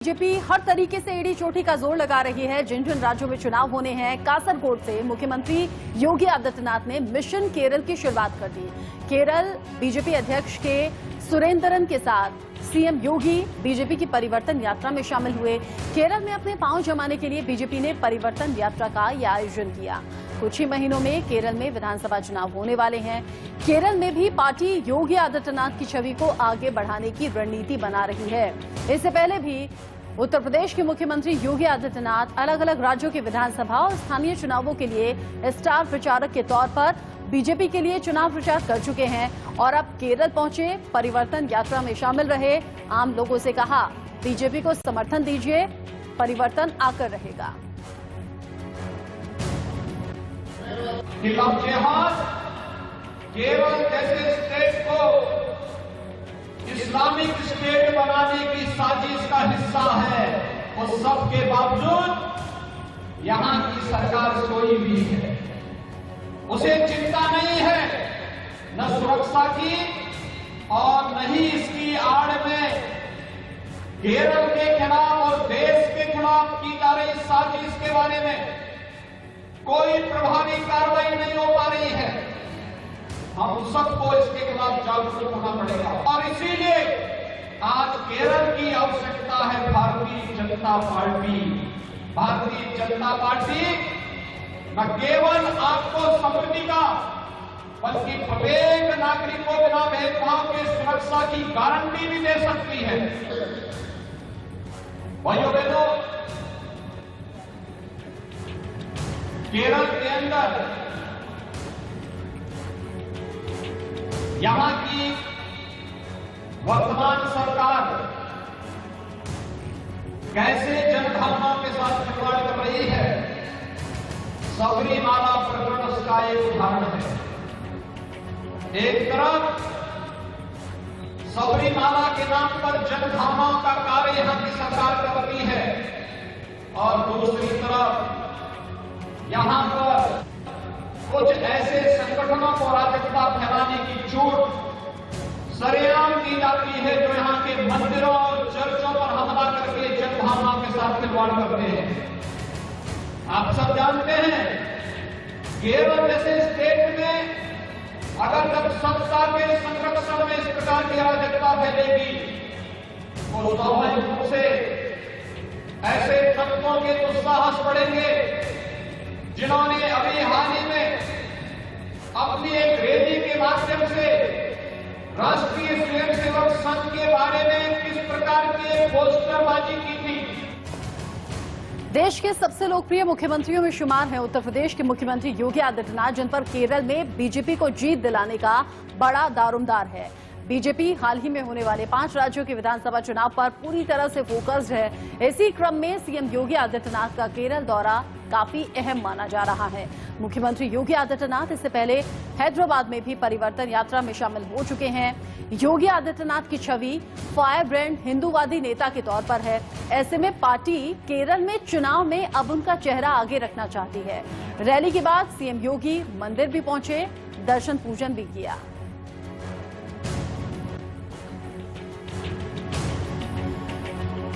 BJP हर तरीके से एड़ी चोटी का जोर लगा रही है। जिन जिन राज्यों में चुनाव होने हैं, कासरगोड से मुख्यमंत्री योगी आदित्यनाथ ने मिशन केरल की शुरुआत कर दी। केरल बीजेपी अध्यक्ष के सुरेंद्रन के साथ सीएम योगी बीजेपी की परिवर्तन यात्रा में शामिल हुए। केरल में अपने पांव जमाने के लिए बीजेपी ने परिवर्तन यात्रा का यह आयोजन किया। कुछ ही महीनों में केरल में विधानसभा चुनाव होने वाले हैं। केरल में भी पार्टी योगी आदित्यनाथ की छवि को आगे बढ़ाने की रणनीति बना रही है। इससे पहले भी उत्तर प्रदेश के मुख्यमंत्री योगी आदित्यनाथ अलग अलग राज्यों के विधानसभा और स्थानीय चुनावों के लिए स्टार प्रचारक के तौर पर बीजेपी के लिए चुनाव प्रचार कर चुके हैं और अब केरल पहुंचे, परिवर्तन यात्रा में शामिल रहे। आम लोगों से कहा, बीजेपी को समर्थन दीजिए, परिवर्तन आकर रहेगा। केरल जैसे स्टेट को इस्लामिक स्टेट बनाने की साजिश का हिस्सा है, और सबके बावजूद यहां की सरकार सोई हुई है। उसे चिंता नहीं है न सुरक्षा की और न ही इसकी आड़ में केरल के खिलाफ और देश के खिलाफ की जा रही साजिश के बारे में कोई प्रभावी कार्रवाई नहीं हो पा रही है। हम सबको इसके खिलाफ जागरूक होना पड़ेगा और इसीलिए आज केरल की आवश्यकता है भारतीय जनता पार्टी। भारतीय जनता पार्टी न केवल आपको समृद्धि का बल्कि प्रत्येक नागरिक को बिना भेदभाव के सुरक्षा की गारंटी भी दे सकती है। भाइयों बहनों, केरल के अंदर यहां की वर्तमान सरकार कैसे जनभावनाओं के साथ खिलवाड़ कर रही है, सबरीमाला प्रकरण उसका एक उदाहरण है। एक तरफ सबरीमाला के नाम पर जनभावनाओं का कार्य यहां की सरकार करती है और दूसरी तरफ यहां पर कुछ ऐसे संगठनों को अराजकता फैलाने की छूट सरेआम दी जाती है जो यहां के मंदिरों और चर्चों पर हमला करके जनभावनाओं के साथ खिलवाड़ करते हैं। आप सब जानते हैं, केरल जैसे स्टेट में अगर जब सत्ता के संरक्षण में इस प्रकार की अराजकता फैलेगी तो स्वाभाविक रूप से ऐसे तत्वों के दुस्साहस बढ़ेंगे जिन्होंने अभी हाल ही में अपनी एक रैली के माध्यम से राष्ट्रीय स्वयंसेवक संघ के बारे में किस प्रकार की पोस्टरबाजी की थी। देश के सबसे लोकप्रिय मुख्यमंत्रियों में शुमार हैं उत्तर प्रदेश के मुख्यमंत्री योगी आदित्यनाथ, जिन पर केरल में बीजेपी को जीत दिलाने का बड़ा दारोमदार है। बीजेपी हाल ही में होने वाले 5 राज्यों के विधानसभा चुनाव पर पूरी तरह से फोकस्ड है। इसी क्रम में सीएम योगी आदित्यनाथ का केरल दौरा काफी अहम माना जा रहा है। मुख्यमंत्री योगी आदित्यनाथ इससे पहले हैदराबाद में भी परिवर्तन यात्रा में शामिल हो चुके हैं। योगी आदित्यनाथ की छवि फायर ब्रांड हिंदूवादी नेता के तौर पर है। ऐसे में पार्टी केरल में चुनाव में अब उनका चेहरा आगे रखना चाहती है। रैली के बाद सीएम योगी मंदिर भी पहुंचे, दर्शन पूजन भी किया।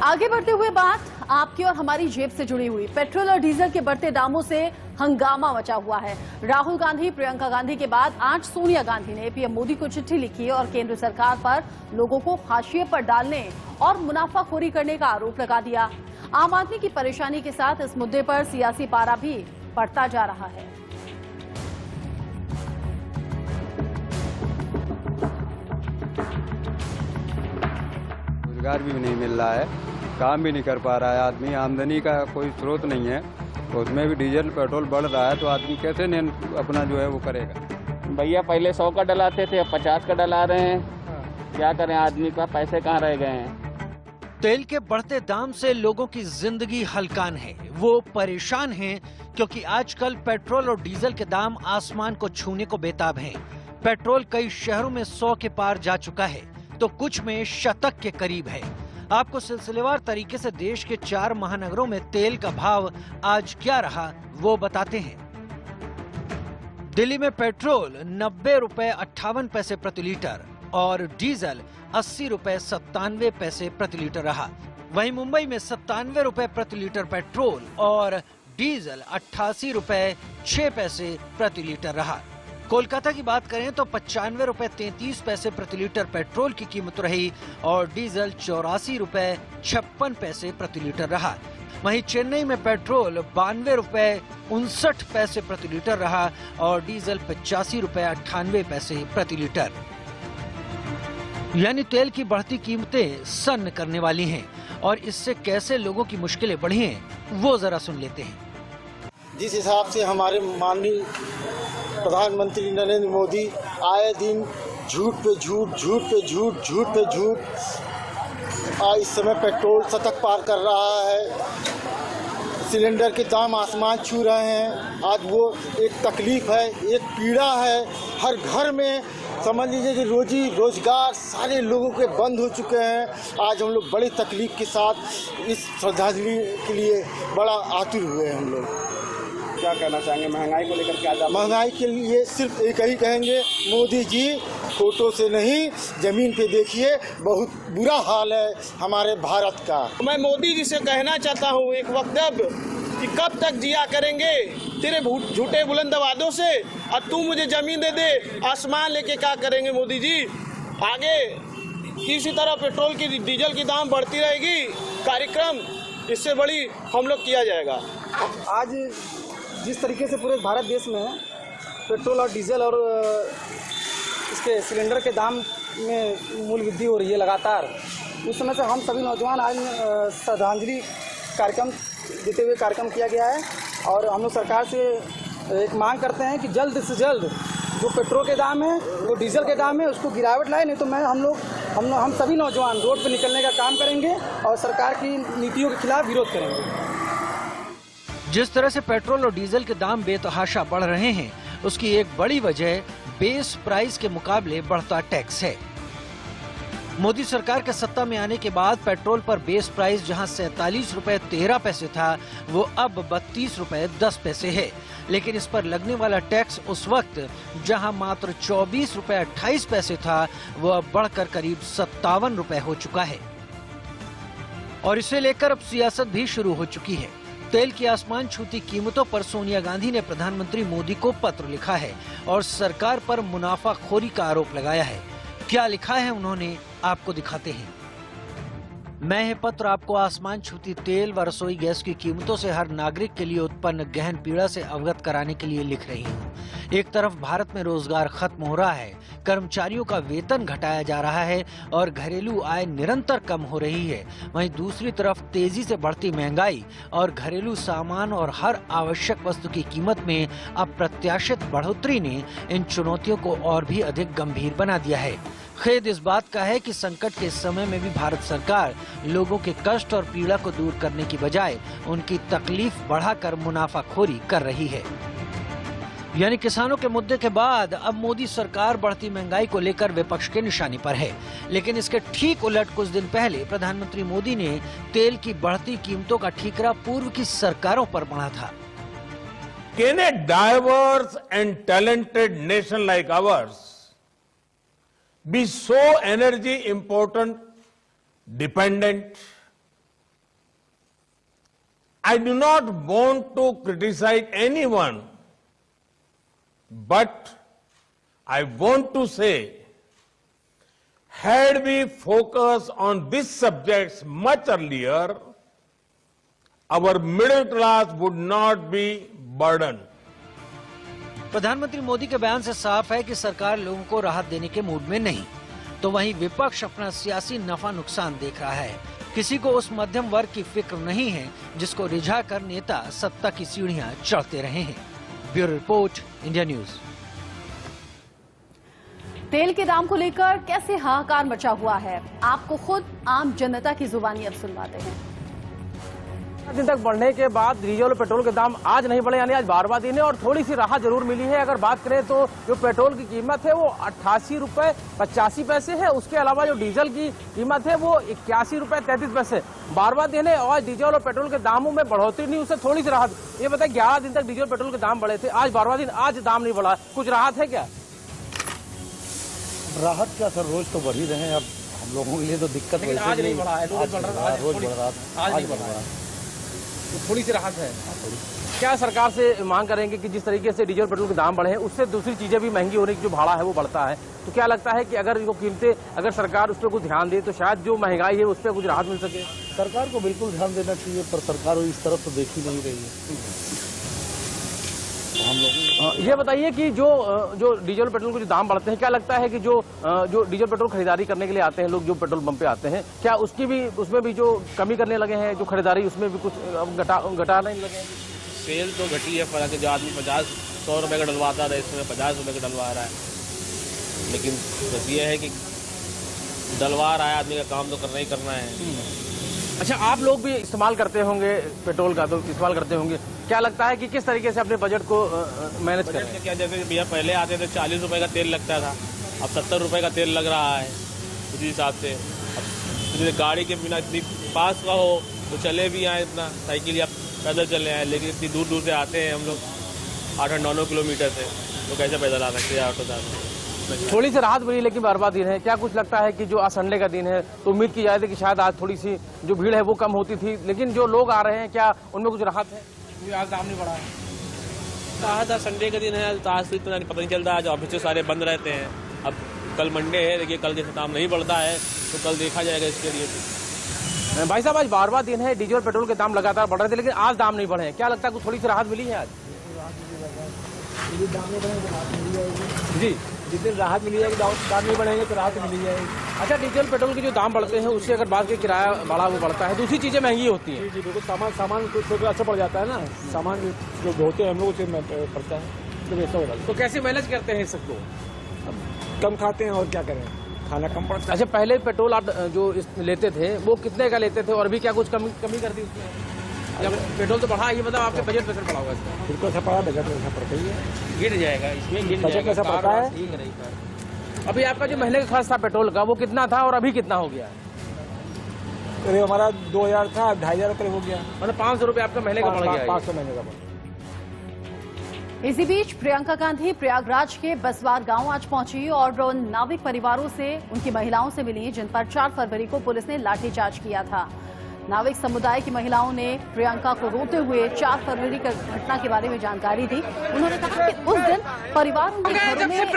आगे बढ़ते हुए बात आपकी और हमारी जेब से जुड़ी हुई। पेट्रोल और डीजल के बढ़ते दामों से हंगामा मचा हुआ है। राहुल गांधी, प्रियंका गांधी के बाद आज सोनिया गांधी ने पीएम मोदी को चिट्ठी लिखी और केंद्र सरकार पर लोगों को हाशिए पर डालने और मुनाफाखोरी करने का आरोप लगा दिया। आम आदमी की परेशानी के साथ इस मुद्दे पर सियासी पारा भी बढ़ता जा रहा है। रोजगार भी नहीं मिल रहा है, काम भी नहीं कर पा रहा है आदमी, आमदनी का कोई स्रोत नहीं है, तो उसमें भी डीजल पेट्रोल बढ़ रहा है तो आदमी कैसे अपना जो है वो करेगा। भैया पहले 100 का डलाते थे, अब 50 का डला रहे हैं। क्या करें, आदमी का पैसे कहाँ रह गए हैं। तेल के बढ़ते दाम से लोगों की जिंदगी हलकान है। वो परेशान हैं क्योंकि आजकल पेट्रोल और डीजल के दाम आसमान को छूने को बेताब हैं। पेट्रोल कई शहरों में 100 के पार जा चुका है तो कुछ में शतक के करीब है। आपको सिलसिलेवार तरीके से देश के 4 महानगरों में तेल का भाव आज क्या रहा वो बताते हैं। दिल्ली में पेट्रोल 90 रुपए 58 पैसे प्रति लीटर और डीजल 80 रुपए 97 पैसे प्रति लीटर रहा। वहीं मुंबई में 97 रुपए प्रति लीटर पेट्रोल और डीजल 88 रुपए 6 पैसे प्रति लीटर रहा। कोलकाता की बात करें तो 95 रुपए 33 पैसे प्रति लीटर पेट्रोल की कीमत रही और डीजल 84 रुपए 56 पैसे प्रति लीटर रहा। वहीं चेन्नई में पेट्रोल 92 रुपए 59 पैसे प्रति लीटर रहा और डीजल 85 रुपए 98 पैसे प्रति लीटर। यानी तेल की बढ़ती कीमतें सन्न करने वाली हैं और इससे कैसे लोगों की मुश्किलें बढ़ी हैं वो जरा सुन लेते हैं। जिस हिसाब से हमारे माननीय प्रधानमंत्री नरेंद्र मोदी आए दिन झूठ पे झूठ, झूठ पे झूठ, झूठ पे झूठ, इस समय पेट्रोल शतक पार कर रहा है, सिलेंडर के दाम आसमान छू रहे हैं। आज वो एक तकलीफ है, एक पीड़ा है हर घर में। समझ लीजिए कि रोजी रोजगार सारे लोगों के बंद हो चुके हैं। आज हम लोग बड़ी तकलीफ के साथ इस श्रद्धांजलि के लिए बड़ा आतुर हुए हैं। हम लोग क्या कहना चाहेंगे महंगाई को लेकर? क्या महंगाई के लिए सिर्फ एक ही कहेंगे, मोदी जी फोटो से नहीं जमीन पे देखिए, बहुत बुरा हाल है हमारे भारत का। मैं मोदी जी से कहना चाहता हूँ एक वक्तव्य कि कब तक जिया करेंगे तेरे झूठे बुलंद वादों से, और तू मुझे जमीन दे दे आसमान लेके क्या करेंगे मोदी जी। आगे इसी तरह पेट्रोल की डीजल की दाम बढ़ती रहेगी, कार्यक्रम इससे बड़ी हम लोग किया जाएगा। आज जिस तरीके से पूरे भारत देश में पेट्रोल और डीजल और इसके सिलेंडर के दाम में मूल्य वृद्धि हो रही है लगातार, उस समय से हम सभी नौजवान आज श्रद्धांजलि कार्यक्रम देते हुए कार्यक्रम किया गया है। और हम लोग सरकार से एक मांग करते हैं कि जल्द से जल्द जो पेट्रोल के दाम है, जो डीजल के दाम है, उसको गिरावट लाए, नहीं तो हम सभी नौजवान रोड पर निकलने का काम करेंगे और सरकार की नीतियों के खिलाफ विरोध करेंगे। जिस तरह से पेट्रोल और डीजल के दाम बेतहाशा बढ़ रहे हैं, उसकी एक बड़ी वजह बेस प्राइस के मुकाबले बढ़ता टैक्स है। मोदी सरकार के सत्ता में आने के बाद पेट्रोल पर बेस प्राइस जहां 47 रुपए 13 पैसे था, वो अब 32 रुपए 10 पैसे है। लेकिन इस पर लगने वाला टैक्स उस वक्त जहां मात्र 24 रुपए 28 पैसे था, वो अब बढ़कर करीब 57 रुपए हो चुका है। और इसे लेकर अब सियासत भी शुरू हो चुकी है। तेल की आसमान छूती कीमतों पर सोनिया गांधी ने प्रधानमंत्री मोदी को पत्र लिखा है और सरकार पर मुनाफाखोरी का आरोप लगाया है। क्या लिखा है उन्होंने, आपको दिखाते हैं। मैं यह पत्र आपको आसमान छूती तेल व रसोई गैस की कीमतों से हर नागरिक के लिए उत्पन्न गहन पीड़ा से अवगत कराने के लिए लिख रही हूँ। एक तरफ भारत में रोजगार खत्म हो रहा है, कर्मचारियों का वेतन घटाया जा रहा है और घरेलू आय निरंतर कम हो रही है, वहीं दूसरी तरफ तेजी से बढ़ती महंगाई और घरेलू सामान और हर आवश्यक वस्तु की कीमत में अप्रत्याशित बढ़ोतरी ने इन चुनौतियों को और भी अधिक गंभीर बना दिया है। खेद इस बात का है कि संकट के समय में भी भारत सरकार लोगों के कष्ट और पीड़ा को दूर करने की बजाय उनकी तकलीफ बढ़ाकर मुनाफाखोरी कर रही है। यानी किसानों के मुद्दे के बाद अब मोदी सरकार बढ़ती महंगाई को लेकर विपक्ष के निशाने पर है। लेकिन इसके ठीक उलट कुछ दिन पहले प्रधानमंत्री मोदी ने तेल की बढ़ती कीमतों का ठीकरा पूर्व की सरकारों पर मढ़ा था। Can a diverse and talented nation like ours be so energy important dependent? I do not want to criticize anyone, but I want to say, had we focused on these subjects much earlier, our middle class would not be burdened. प्रधानमंत्री मोदी के बयान से साफ है कि सरकार लोगों को राहत देने के मूड में नहीं, तो वहीं विपक्ष अपना सियासी नफा नुकसान देख रहा है। किसी को उस मध्यम वर्ग की फिक्र नहीं है जिसको रिझाकर नेता सत्ता की सीढ़ियां चढ़ते रहे हैं। Bureau report, India news. तेल के दाम को लेकर कैसे हाहाकार मचा हुआ है, आपको खुद आम जनता की जुबानी अब सुनवाते हैं। दिन तक बढ़ने के बाद डीजल और पेट्रोल के दाम आज नहीं बढ़े, यानी आज 12वां दिन है और थोड़ी सी राहत जरूर मिली है। अगर बात करें तो जो पेट्रोल की कीमत है वो 88 रुपए 85 पैसे है, उसके अलावा जो डीजल की कीमत है वो 81 रुपए 33 पैसे। 12वां दिन है और डीजल और पेट्रोल के दामों में बढ़ोतरी नहीं, उससे थोड़ी सी राहत। ये बताए 11 दिन तक डीजल पेट्रोल के दाम बढ़े थे, आज 12वां दिन, आज दाम नहीं बढ़ा, कुछ राहत है क्या? राहत क्या सर, रोज तो बढ़ ही रहे हैं। अब लोगों के लिए तो दिक्कत लेकिन आज नहीं बढ़ा है, रोज बढ़ रहा है, रोज बढ़ रहा था, आज नहीं बढ़ रहा है। तो थोड़ी सी राहत है। क्या सरकार से मांग करेंगे कि जिस तरीके से डीजल पेट्रोल के दाम बढ़े हैं उससे दूसरी चीजें भी महंगी होने की जो भाड़ा है वो बढ़ता है, तो क्या लगता है कि अगर वो कीमतें अगर सरकार उस पर कुछ ध्यान दे तो शायद जो महंगाई है उस पर कुछ राहत मिल सके? सरकार को बिल्कुल ध्यान देना चाहिए, पर सरकार इस तरफ तो देख ही नहीं रही है। हम लोग ये बताइए कि जो डीजल पेट्रोल के जो दाम बढ़ते हैं, क्या लगता है कि जो डीजल पेट्रोल खरीदारी करने के लिए आते हैं लोग, जो पेट्रोल पंप पे आते हैं, क्या उसमें भी जो कमी करने लगे हैं, जो खरीदारी उसमें भी कुछ घटाने लगे हैं? सेल तो घटी है, फर्क है। जो आदमी 100 रुपए का डलवाता था इसमें 50 रुपए का डलवा रहा है। लेकिन बस ये है कि डलवा रहा है आदमी का काम तो करना ही करना है। अच्छा, आप लोग भी इस्तेमाल करते होंगे पेट्रोल का, तो इस्तेमाल करते होंगे, क्या लगता है कि किस तरीके से अपने बजट को मैनेज करें? क्या, जैसे भैया पहले आते थे 40 रुपए का तेल लगता था, अब 70 रुपए का तेल लग रहा है। उसी हिसाब से अब गाड़ी के बिना इतनी पास का हो तो चले भी आए, इतना साइकिल या पैदल चले आए, लेकिन इतनी दूर दूर से आते हैं हम लोग 8-9 किलोमीटर से, तो कैसे पैदल आ सकते हैं ऑटो से? थोड़ी सी राहत मिली, लेकिन बार दिन है। क्या कुछ लगता है कि जो आज संडे का दिन है तो उम्मीद की जाती है कि शायद आज थोड़ी सी जो भीड़ है वो कम होती थी, लेकिन जो लोग आ रहे हैं क्या उनमें कुछ राहत है? आज दाम नहीं बढ़ा है। आज संडे का दिन है तो आज तो इतना पता नहीं चलता, आज ऑफिस सारे बंद रहते हैं। अब कल मंडे है, देखिए कल जैसे दाम नहीं बढ़ता है तो कल देखा जाएगा इसके लिए। भाई साहब, आज 12वां दिन है, डीजल पेट्रोल के दाम लगातार बढ़ रहे थे, लेकिन आज दाम नहीं बढ़े, क्या लगता है कुछ थोड़ी सी राहत मिली है आज? जी, जिस दिन राहत मिली जाएगी, दाम नहीं बढ़ेंगे तो राहत मिली जाएगी। अच्छा, डीजल पेट्रोल के जो दाम बढ़ते हैं उससे अगर बात की किराया भाड़ा वो बढ़ता है, दूसरी चीजें महंगी होती हैं। जी बिल्कुल, सामान कुछ तो अच्छा पड़ जाता है ना, सामान जो होते हैं हम लोग से पड़ता है, तो ऐसा हो रहा है। तो कैसे मैनेज करते हैं सबको? कम खाते हैं और क्या करें, खाना कम पड़ता है। अच्छा, पहले पेट्रोल आप जो लेते थे वो कितने का लेते थे और अभी क्या कुछ कमी कर दी उसमें? जब पेट्रोल तो बढ़ा, ये मतलब आपके बजट पे पड़ा होगा इसका? बिल्कुल ऐसा पड़ा, बजट में ऐसा पड़ता ही है, गिर जाएगा इसमें, गिर बजट कैसा पड़ता है। अभी आपका जो महीने का खर्च था पेट्रोल का वो कितना था और अभी कितना हो गया? अरे हमारा 2000 था, 2500 करीब हो गया, मतलब 500 रुपये आपका महीने का बढ़ गया। 500 महीने का बढ़। इसी बीच प्रियंका गांधी प्रयागराज के बसवार गांव आज पहुंची और उन नाविक परिवारों से, उनकी महिलाओं से मिली जिन पर 4 फरवरी को पुलिस ने लाठीचार्ज किया था। नाविक समुदाय की महिलाओं ने प्रियंका को रोते हुए 4 फरवरी की घटना के बारे में जानकारी दी। उन्होंने कहा कि उस दिन परिवार उनके घरों में,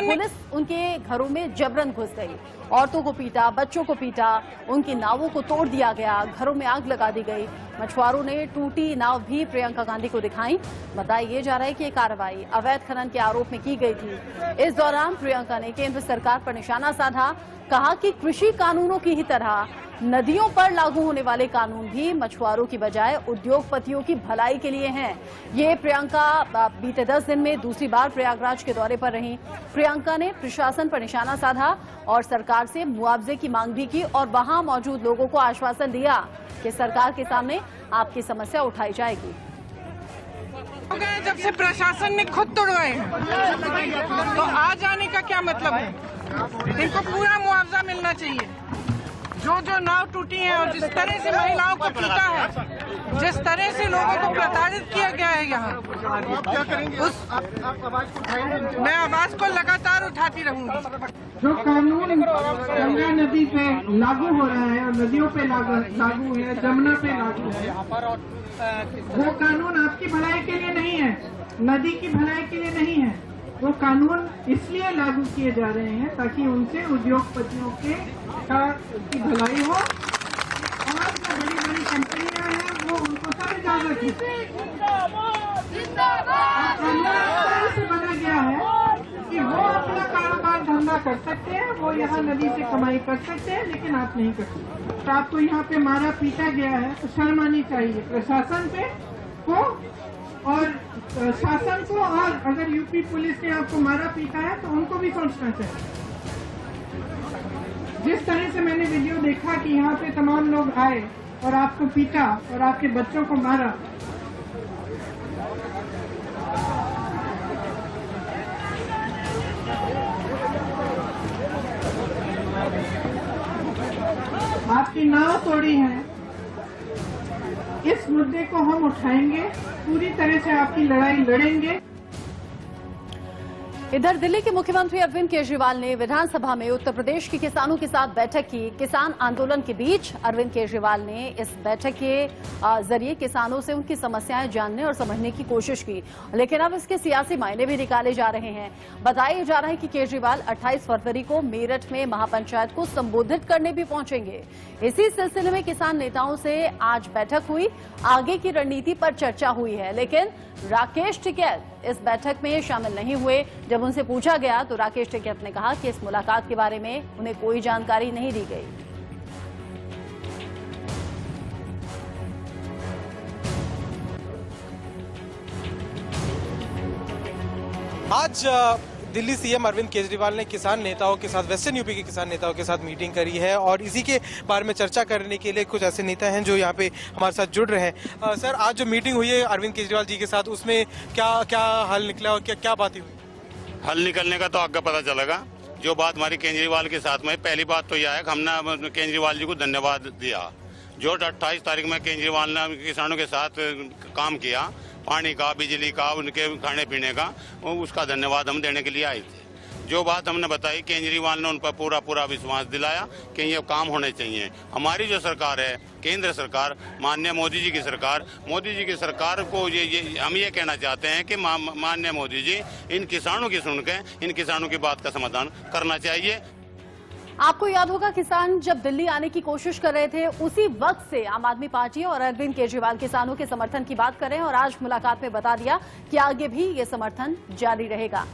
पुलिस उनके घरों में जबरन घुस गई, औरतों को पीटा, बच्चों को पीटा, उनकी नावों को तोड़ दिया गया, घरों में आग लगा दी गई। मछुआरों ने टूटी नाव भी प्रियंका गांधी को दिखाई। बताया ये जा रहा है कि ये कार्रवाई अवैध खनन के आरोप में की गई थी। इस दौरान प्रियंका ने केंद्र सरकार पर निशाना साधा, कहा कि कृषि कानूनों की ही तरह नदियों पर लागू होने वाले कानून भी मछुआरों की बजाय उद्योगपतियों की भलाई के लिए हैं। ये प्रियंका बीते 10 दिन में दूसरी बार प्रयागराज के दौरे पर रहीं। प्रियंका ने प्रशासन पर निशाना साधा और सरकार से मुआवजे की मांग भी की और वहां मौजूद लोगों को आश्वासन दिया कि सरकार के सामने आपकी समस्या उठाई जाएगी। जब से प्रशासन ने खुद तोड़वाए हैं तो आ जाने का क्या मतलब है? इनको पूरा मुआवजा मिलना चाहिए। जो नाव टूटी है और जिस तरह से महिलाओं को पीटा है, जिस तरह से लोगों को प्रताड़ित किया गया है यहाँ, मैं आवाज को लगातार उठाती रहूंगी। जो कानून गंगा नदी पे लागू हो रहा है और नदियों पे लागू है, जमुना पे लागू है, वो कानून आपकी भलाई के लिए नहीं है, नदी की भलाई के लिए नहीं है। वो कानून इसलिए लागू किए जा रहे हैं ताकि उनसे उद्योगपतियों की भलाई हो और जो बड़ी बड़ी कंपनियां हैं वो उनको सब इजाजत से बना गया है कि वो अपना कारोबार धंधा कर सकते हैं, वो यहाँ नदी से कमाई कर सकते हैं, लेकिन आप नहीं कर सकते। तो आपको यहाँ पे मारा पीटा गया है तो शर्म आनी चाहिए प्रशासन पे को और शासन को, और अगर यूपी पुलिस ने आपको मारा पीटा है तो उनको भी सोचना चाहिए। जिस तरह से मैंने वीडियो देखा कि यहाँ पे तमाम लोग आए और आपको पीटा और आपके बच्चों को मारा, आपकी नाव तोड़ी है, इस मुद्दे को हम उठाएंगे, पूरी तरह से आपकी लड़ाई लड़ेंगे। इधर दिल्ली के मुख्यमंत्री अरविंद केजरीवाल ने विधानसभा में उत्तर प्रदेश के किसानों के साथ बैठक की। किसान आंदोलन के बीच अरविंद केजरीवाल ने इस बैठक के जरिए किसानों से उनकी समस्याएं जानने और समझने की कोशिश की, लेकिन अब इसके सियासी मायने भी निकाले जा रहे हैं। बताया जा रहा है कि केजरीवाल 28 फरवरी को मेरठ में महापंचायत को संबोधित करने भी पहुंचेंगे। इसी सिलसिले में किसान नेताओं से आज बैठक हुई, आगे की रणनीति पर चर्चा हुई है, लेकिन राकेश टिकैत इस बैठक में शामिल नहीं हुए। जब उनसे पूछा गया तो राकेश टिकैत ने कहा कि इस मुलाकात के बारे में उन्हें कोई जानकारी नहीं दी गई। आज दिल्ली सीएम अरविंद केजरीवाल ने किसान नेताओं के साथ, वेस्टर्न यूपी के किसान नेताओं के साथ मीटिंग करी है और इसी के बारे में चर्चा करने के लिए कुछ ऐसे नेता हैं जो यहाँ पे हमारे साथ जुड़ रहे हैं। सर, आज जो मीटिंग हुई है अरविंद केजरीवाल जी के साथ, उसमें क्या हल निकला और क्या बातें हुई? हल निकलने का तो आगे पता चलेगा। जो बात हमारी केजरीवाल के साथ में, पहली बात तो यह है कि हमने केजरीवाल जी को धन्यवाद दिया। जो 28 तारीख में केजरीवाल ने किसानों के साथ काम किया, पानी का, बिजली का, उनके खाने पीने का, उसका धन्यवाद हम देने के लिए आए थे। जो बात हमने बताई, केजरीवाल ने उन पर पूरा विश्वास दिलाया कि ये काम होने चाहिए। हमारी जो सरकार है, केंद्र सरकार, माननीय मोदी जी की सरकार को हम ये कहना चाहते हैं कि माननीय मोदी जी इन किसानों की सुनकर इन किसानों की बात का समाधान करना चाहिए। आपको याद होगा, किसान जब दिल्ली आने की कोशिश कर रहे थे, उसी वक्त से आम आदमी पार्टी और अरविंद केजरीवाल किसानों के समर्थन की बात कर रहे हैं और आज मुलाकात में बता दिया कि आगे भी ये समर्थन जारी रहेगा।